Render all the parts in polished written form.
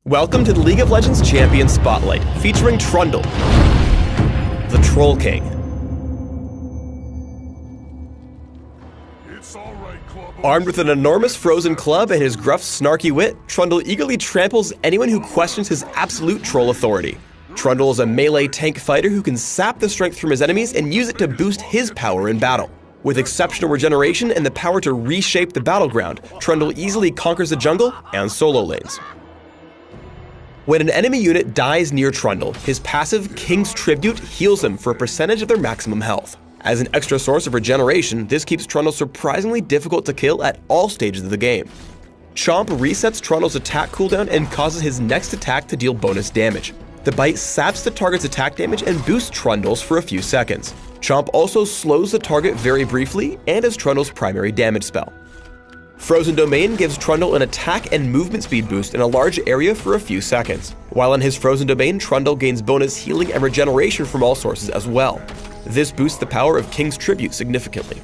Welcome to the League of Legends Champion Spotlight, featuring Trundle, the Troll King. Armed with an enormous frozen club and his gruff, snarky wit, Trundle eagerly tramples anyone who questions his absolute troll authority. Trundle is a melee tank fighter who can sap the strength from his enemies and use it to boost his power in battle. With exceptional regeneration and the power to reshape the battleground, Trundle easily conquers the jungle and solo lanes. When an enemy unit dies near Trundle, his passive, King's Tribute, heals them for a percentage of their maximum health. As an extra source of regeneration, this keeps Trundle surprisingly difficult to kill at all stages of the game. Chomp resets Trundle's attack cooldown and causes his next attack to deal bonus damage. The bite saps the target's attack damage and boosts Trundle's for a few seconds. Chomp also slows the target very briefly and is Trundle's primary damage spell. Frozen Domain gives Trundle an attack and movement speed boost in a large area for a few seconds. While in his Frozen Domain, Trundle gains bonus healing and regeneration from all sources as well. This boosts the power of King's Tribute significantly.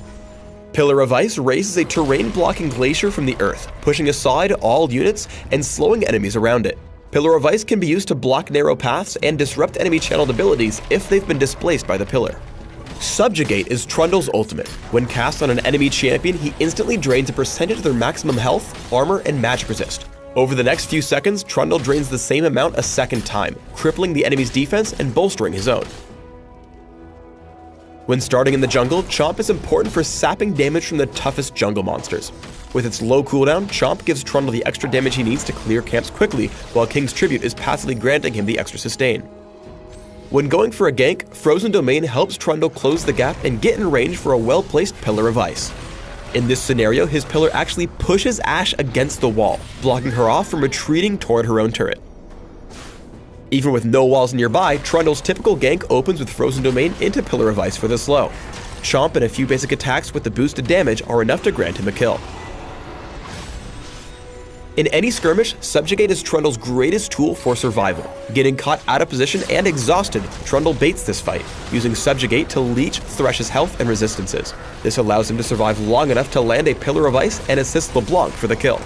Pillar of Ice raises a terrain-blocking glacier from the earth, pushing aside all units and slowing enemies around it. Pillar of Ice can be used to block narrow paths and disrupt enemy channeled abilities if they've been displaced by the pillar. Subjugate is Trundle's ultimate. When cast on an enemy champion, he instantly drains a percentage of their maximum health, armor, and magic resist. Over the next few seconds, Trundle drains the same amount a second time, crippling the enemy's defense and bolstering his own. When starting in the jungle, Chomp is important for sapping damage from the toughest jungle monsters. With its low cooldown, Chomp gives Trundle the extra damage he needs to clear camps quickly, while King's Tribute is passively granting him the extra sustain. When going for a gank, Frozen Domain helps Trundle close the gap and get in range for a well-placed Pillar of Ice. In this scenario, his pillar actually pushes Ashe against the wall, blocking her off from retreating toward her own turret. Even with no walls nearby, Trundle's typical gank opens with Frozen Domain into Pillar of Ice for the slow. Chomp and a few basic attacks with the boosted damage are enough to grant him a kill. In any skirmish, Subjugate is Trundle's greatest tool for survival. Getting caught out of position and exhausted, Trundle baits this fight, using Subjugate to leech Thresh's health and resistances. This allows him to survive long enough to land a Pillar of Ice and assist LeBlanc for the kill.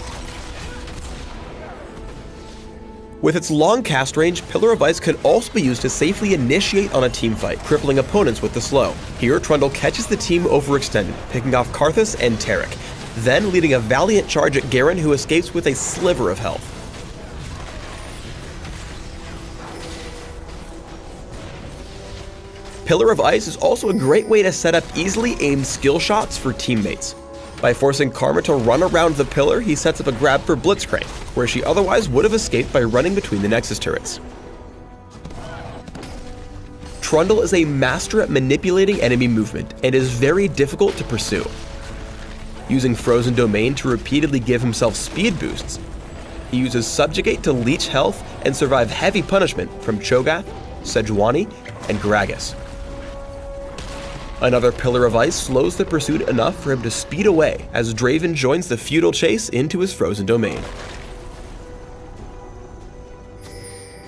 With its long cast range, Pillar of Ice can also be used to safely initiate on a teamfight, crippling opponents with the slow. Here, Trundle catches the team overextended, picking off Karthus and Taric, then leading a valiant charge at Garen, who escapes with a sliver of health. Pillar of Ice is also a great way to set up easily aimed skill shots for teammates. By forcing Karma to run around the pillar, he sets up a grab for Blitzcrank, where she otherwise would have escaped by running between the Nexus turrets. Trundle is a master at manipulating enemy movement and is very difficult to pursue. Using Frozen Domain to repeatedly give himself speed boosts, he uses Subjugate to leech health and survive heavy punishment from Cho'Gath, Sejuani, and Gragas. Another Pillar of Ice slows the pursuit enough for him to speed away as Draven joins the futile chase into his Frozen Domain.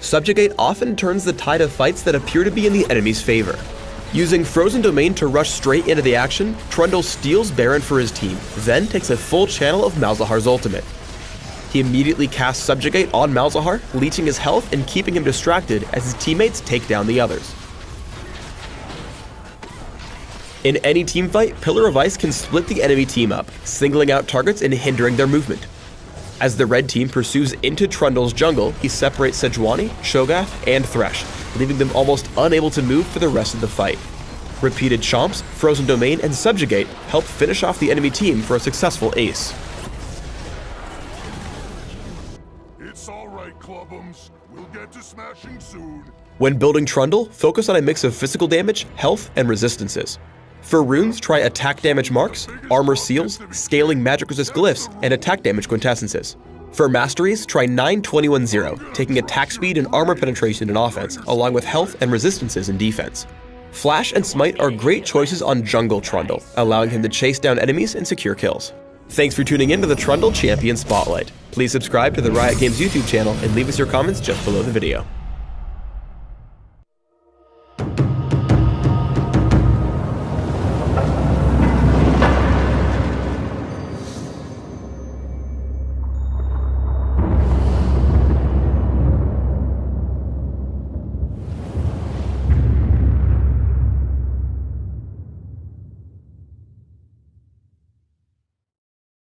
Subjugate often turns the tide of fights that appear to be in the enemy's favor. Using Frozen Domain to rush straight into the action, Trundle steals Baron for his team, then takes a full channel of Malzahar's ultimate. He immediately casts Subjugate on Malzahar, leeching his health and keeping him distracted as his teammates take down the others. In any teamfight, Pillar of Ice can split the enemy team up, singling out targets and hindering their movement. As the red team pursues into Trundle's jungle, he separates Sejuani, Cho'Gath, and Thresh, leaving them almost unable to move for the rest of the fight. Repeated chomps, Frozen Domain, and Subjugate help finish off the enemy team for a successful ace. It's all right, Clubbums. We'll get to smashing soon. When building Trundle, focus on a mix of physical damage, health, and resistances. For runes, try attack damage marks, armor seals, scaling magic resist glyphs, and attack damage quintessences. For masteries, try 9-21-0, taking attack speed and armor penetration in offense, along with health and resistances in defense. Flash and Smite are great choices on jungle Trundle, allowing him to chase down enemies and secure kills. Thanks for tuning in to the Trundle Champion Spotlight. Please subscribe to the Riot Games YouTube channel and leave us your comments just below the video.